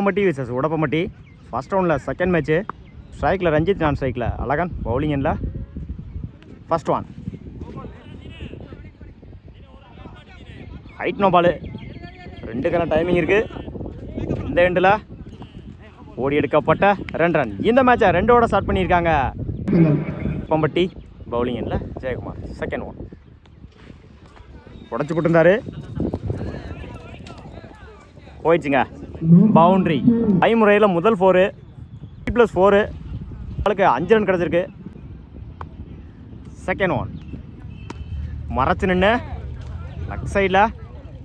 Udappampatti versus Udappampatti first ரவுண்டில் second match. ஸ்ட்ரைக்கில் ரஞ்சித், நான் ஸ்ட்ரைக்கில் அழகன். பவுலிங் எண்ணில் first one. Height no ball, 2 timing இருக்குது. இந்த எண்டில் ஓடி எடுக்கப்பட்ட 2 ரன். இந்த மேட்சை 2 ஸ்டார்ட் பண்ணியிருக்காங்க. உடப்பம்பட்டி பவுலிங் எண்ணில் ஜெயக்குமார். செகண்ட் ஒன் உடச்சி போட்டிருந்தாரு, போயிடுச்சுங்க. பவுண்ட்ரி. ஐமுறையில் முதல் 4 +4 அவளுக்கு 5 ரன் கிடச்சிருக்கு. செகண்ட் ஒன் மறைச்சு நின்று லெக் சைடில்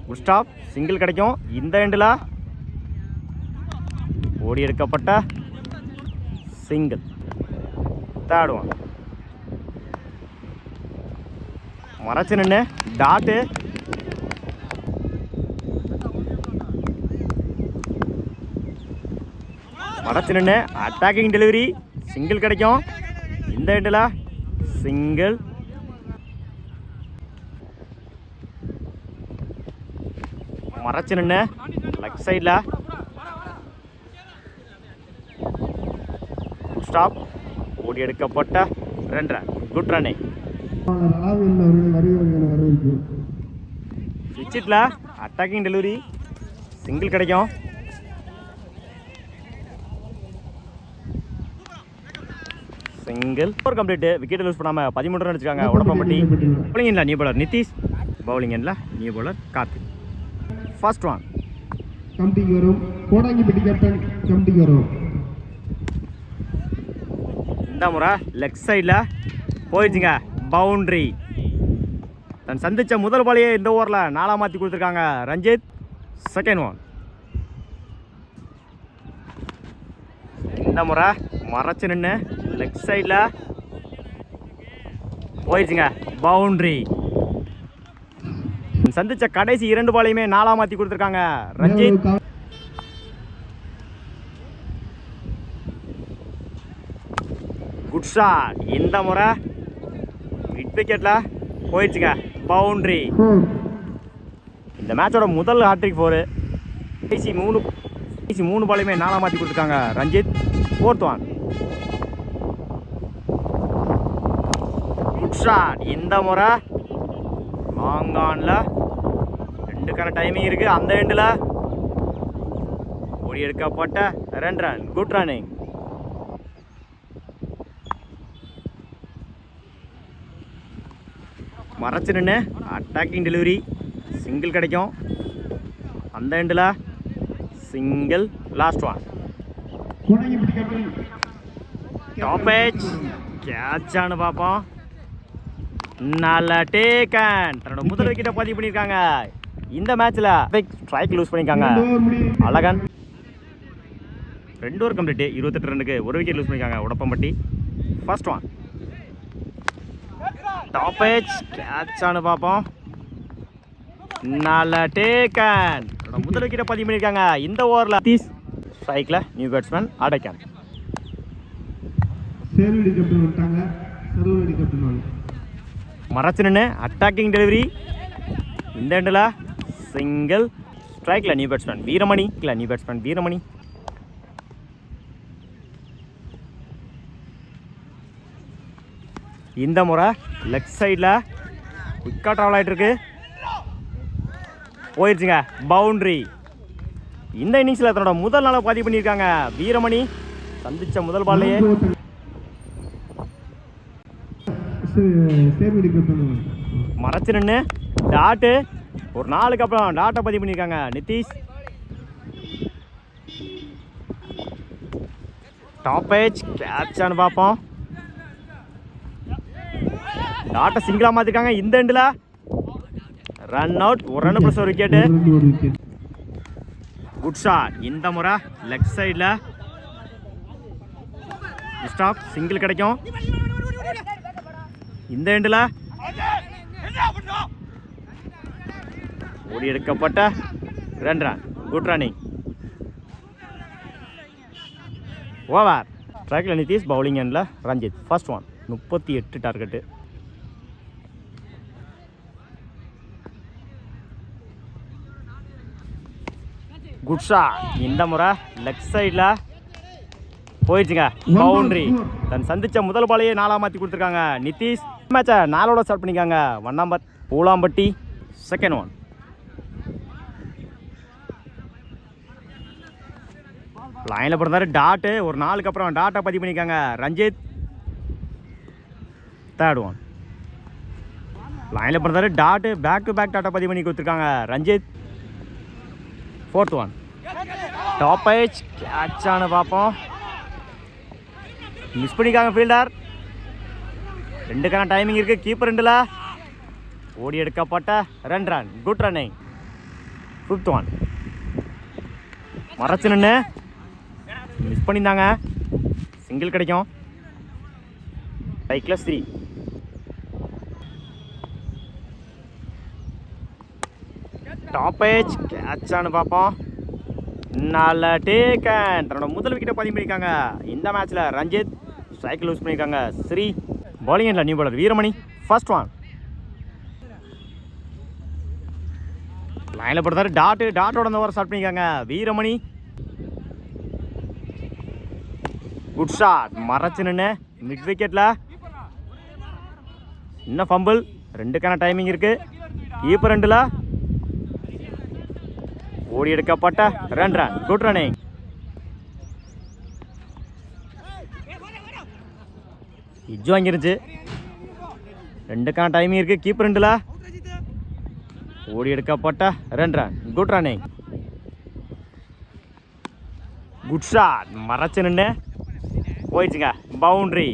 குட் ஸ்டாப், சிங்கிள் கிடைக்கும். இந்த எண்டில் ஓடி எடுக்கப்பட்ட சிங்கிள். தேர்ட் ஒன் மறைச்சு நின்று டாட்டு. மறைச்சு நின்று அட்டாக்கிங் டெலிவரி, சிங்கிள் கிடைக்கும். இந்த எண்டில் சிங்கிள். மறைச்சு நின்று லெக் சைடில் ஸ்டாப், ஓடி எடுக்கப்பட்ட 2 ரன். Good running. விக்கெட்டில் அட்டாக்கிங் டெலிவரி, சிங்கிள் கிடைக்கும். சிங்கிள். ஒரு கம்ப்ளீட்டு. விக்கெட் லூஸ் பண்ணாமல் 13 ரன் அடிச்சிருக்காங்க உடப்பம்பட்டி. பவுலிங் எண்ணில் நியூ பாலர் நிதிஷ், பவுலிங் எண்ணில் new bowler Karthik. First one இந்த முறை லெக் சைடில் போயிடுச்சுங்க. பவுண்ட்ரி. தன் சந்தித்த முதல் பாலையே இந்த ஓவரில் 4 மாற்றி கொடுத்துருக்காங்க ரஞ்சித். செகண்ட் ஒன் இந்த முறை மறைச்சு நின்று லெக் சைடில் போயிடுச்சுங்க. பவுண்ட்ரி. சந்திச்ச கடைசி 2 பாலையுமே 4 மாற்றி கொடுத்துருக்காங்க ரஞ்சித். Good shot. இந்த முறை மிட் விக்கெட்டில் போயிடுச்சுங்க. பவுண்ட்ரி. இந்த மேட்சோட முதல் ஹாட்ரிக் 4. கடைசி 3 பாலையுமே 4 மாற்றி கொடுத்துருக்காங்க Ranjith. Fourth one good shot. இந்த முறை லாங் ஆனில் 2 டைமிங் இருக்குது. அந்த எண்டில் ஓடி எடுக்கப்பட்ட 2 ரன். Good running. மறைச்சு நின்று அட்டாக்கிங் டெலிவரி, சிங்கிள் கிடைக்கும். அந்த எண்டில் single. Last one top edge கேட்சான்னு பார்ப்போம். நல்ல டேக்கன். தன்னோட முதல் விக்கெட்டை பதிவு பண்ணியிருக்காங்க இந்த மேட்ச்சில். ஸ்ட்ரைக் லூஸ் பண்ணியிருக்காங்க அழகன். 2 ஓவர் கம்ப்ளீட்டு. 28 ரன்னுக்கு 1 விக்கெட் லூஸ் பண்ணியிருக்காங்க Udappampatti. First one top edge கேட்சான்னு பார்ப்போம். நல்ல டேக்கன். தன்னோட முதல் விக்கெட்டை பதிவு பண்ணியிருக்காங்க இந்த ஓவரில். ஸ்ட்ரைக்கில் நியூ பேட்ஸ்மேன் அடைக்கன். மறைச்சு நின்று அட்டாக்கிங் டெலிவரி, இந்த எண்டில் சிங்கிள். ஸ்ட்ரைக்கில் new batsman Veeramani. New batsman Veeramani. இந்த முறை லெக் சைடில் குயிக்காக ட்ராவல் ஆகிட்டு இருக்கு. போயிடுச்சுங்க. பவுண்ட்ரி. இந்த இன்னிங்ஸில் தன்னோட முதல் நாளை பதிவு பண்ணியிருக்காங்க வீரமணி. சந்திச்ச முதல் பால்லையே மறைச்சு நின்று டாட்டு. ஒரு 4க்கு அப்புறம் டாட்டை பதிவு பண்ணியிருக்காங்க நிதிஷ். டாப் ஏஜ் கேட்சான்னு பார்ப்போம். டாட்டை சிங்கிளாக மாற்றிருக்காங்க. இந்த எண்டில் run out. 1 run plus 1 wicket. Good shot. இந்த முறை லெக் சைடில் ஸ்டாப், சிங்கிள் கிடைக்கும். இந்த எண்டில் ஓடி எடுக்கப்பட்ட 2 ரன். Good running. ஓவர். ஸ்ட்ரைக்கில் நிதிஷ், பவுலிங் எண்டில் Ranjith. First one 38 target. Good shot. இந்த முறை லெக் சைடில் போயிடுச்சுங்க. பவுண்டரி. தன் சந்திச்ச முதல் பாலையே 4 மாற்றி கொடுத்துருக்காங்க நிதிஷ். மேட்சை 4ஓட ஸ்டார்ட் பண்ணிக்காங்க. 1 நம்பர் பூலாம்பட்டி. Second one. லைனில் பிறந்தாரு டாட்டு. ஒரு 4க்கு அப்புறம் டாட்டை பதிவு பண்ணிக்காங்க ரஞ்சித். Third one. லைனில் பிறந்தாரு டாட்டு. பேக் டு பேக் டாட்டா பதிவு பண்ணி கொடுத்துருக்காங்க Ranjith. Fourth one. Top edge கேட்சானு பார்ப்போம். மிஸ் பண்ணிக்காங்க ஃபீல்டர். 2க்கான டைமிங் இருக்குது. கீப்பர் 2ல் ஓடி எடுக்கப்பட்ட 2 run. Good running. Fifth one. மறைச்சு நின்று மிஸ் பண்ணியிருந்தாங்க. சிங்கிள் கிடைக்கும். சைக்கிள் 3. டாப் ஏஜ் கேட்சானு பார்ப்போம். நல்ல டேக்கன். தன்னோட முதல் விக்கெட்டை பதிவு பண்ணியிருக்காங்க இந்த மேட்ச்சில் ரஞ்சித். ஸ்ட்ரைக் லூஸ் பண்ணியிருக்காங்க ஸ்ரீ. பவுலிங் எண்டில் new bowler Veeramani. First one. லைனில் போடுறாரு டாட்டு. டாட்டோட அந்த ஓவர் ஸ்டார்ட் பண்ணியிருக்காங்க வீரமணி. Good shot. மறைச்சு நின்று மிட் விக்கெட்டில். இன்னும் ஃபம்பிள். 2க்கான டைமிங் இருக்குது. கீப்பர் 2ல் ஓடி எடுக்கப்பட்ட 2 ரன். Good running. இஜ்ஜு வாங்கிருச்சு. 2க்கான டைமிங் இருக்குது. கீப்பர் 2ல் ஓடி எடுக்கப்பட்ட 2 run. Good running. Good shot. மறைச்சு நின்று போயிடுச்சுங்க. பவுண்டரி.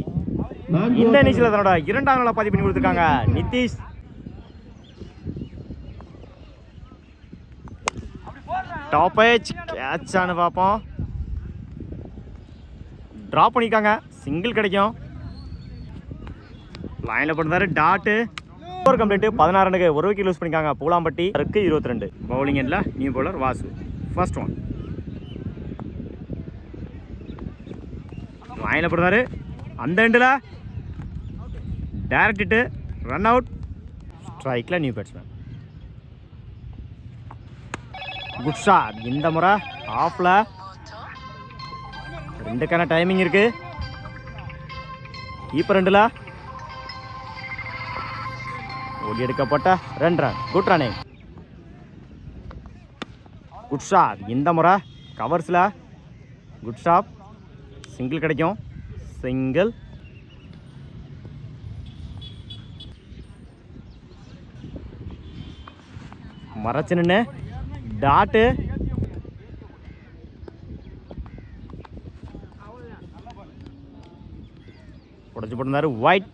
இந்த இன்னிங்ஸில் தன்னோட 2ஆம் நாளை பதிவு பண்ணி கொடுத்துருக்காங்க நிதிஷ். டாப் ஏஜ் கேட்சானு பார்ப்போம். ட்ராப் பண்ணிக்காங்க. சிங்கிள் கிடைக்கும். லைனில் போட்டிருந்தாரு டாட்டு. Over complete. 16 ரனுக்கு 1 விக்கெட் லூஸ் பண்ணிக்காங்க பூலாம்பட்டி. 22. பவுலிங் எண்டில் new bowler Vasu. First one. லைனில் போட்டிருந்தாரு அந்த எண்டில் டைரக்ட் ஹிட்டு. Run out. ஸ்ட்ரைக்கில் நியூ பேட்ஸ்மேன். Good shot. இந்த முறை ஆஃப்ல. 2க்கான டைமிங் இருக்கு. கீப்பர் 2ல் ஓடி எடுக்கப்பட்ட 2 run. Good running. Good shot. இந்த முறை கவர்ஸில். Good shot. சிங்கிள் கிடைக்கும். சிங்கிள். மறைச்சு நின்று டாட்டு. உடச்சு போட்டிருந்தாரு ஒயிட்.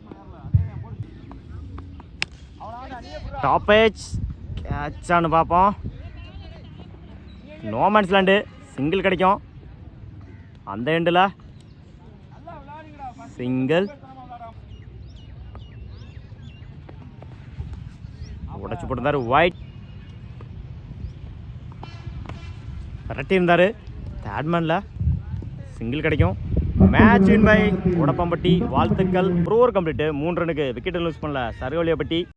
டாப் ஏஜ் கேட்சானு பார்ப்போம். No man's land. சிங்கிள் கிடைக்கும். அந்த எண்டில் சிங்கிள். உடச்சு போட்டிருந்தாரு ஒயிட். கரெக்டி இருந்தார். தேர்ட்மேனில் சிங்கிள் கிடைக்கும். Match win by Udappampatti. வாழ்த்துக்கள். ஒரு ஓவர் கம்ப்ளீட்டு. 3 ரனுக்கு விக்கெட் லூஸ் பண்ணல சர்வலியப்பட்டி.